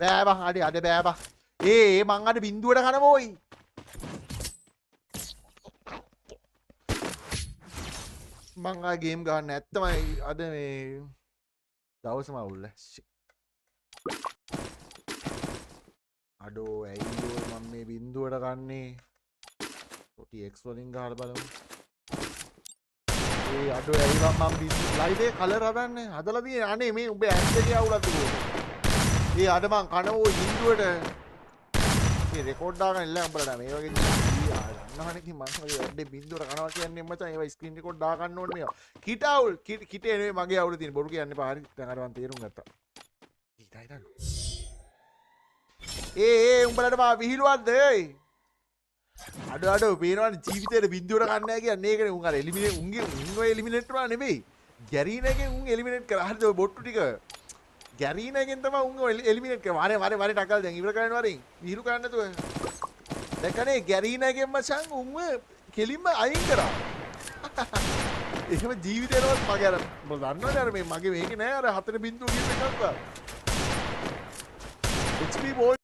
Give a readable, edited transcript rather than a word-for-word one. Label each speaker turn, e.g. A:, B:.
A: බෑ බං අද බෑ බං. ඒ මං අද බින්දුවට කනමෝයි. මං ආ ගේම් ගන්න ඇත්තමයි අද මේ දවසම අවුල්ල. අඩෝ ඇයියෝ මම මේ බින්දුවට ගන්නේ. ටොටි එක්ස් වලින් ගහලා බලමු. ඒ අඩෝ ඇයි මම ලයිව් එකේ කලර් හදන්නේ. හදලා තියෙන්නේ අනේ මේ උඹ ඇස් එකේ අවුලක්ද කොහොමද? ඒ අද මං කනෝ බින්දුවට මේ රෙකෝඩ් දාගන්න ඉල්ල උඹලට මේ වගේ අන්නහනේ ඉතින් මං වගේ වැඩේ බින්දුවට කනවා කියන්නේ මචං ඒවා ස්ක්‍රීන් රෙකෝඩ් දා ගන්න ඕනේ මේවා. කිට අවුල් කිටේ නෙවෙයි මගේ අවුල තියෙන බොරු කියන්න එපා. හරි දැන් අර මං තේරුම් ගත්තා. ඊටයි දන්නු. ඒ උඹලට මා විහිළුවක්ද ඒ? අඩ පේනවනේ ජීවිතේට බින්දුවට ගන්න නැහැ කියන්නේ ඒකනේ උන් අර එලිමිනේට් උන්ගේ උන් ඔය එලිමිනේට් කරා නෙවෙයි. ගැරීන එකෙන් උන් එලිමිනේට් කරා. හරිද ඔය බොට්ටු ටික. ගැරීන එකෙන් තමයි උන් ඔය එලිමිනේට් කරා. වරේ ටකල් දැන් ඉවර කරන්න වරින්. විහිළු කරන්න නැතුව. දැක්කනේ ගැරීන එකෙන් මචං උන්ව කෙලින්ම අයින් කරා. එහෙම ජීවිතේනවත් මගේ අර මොකද දන්නවනේ අර මේ මගේ මේකේ නෑ අර 4 බින්දුව කියන එකක්වත්. HP boy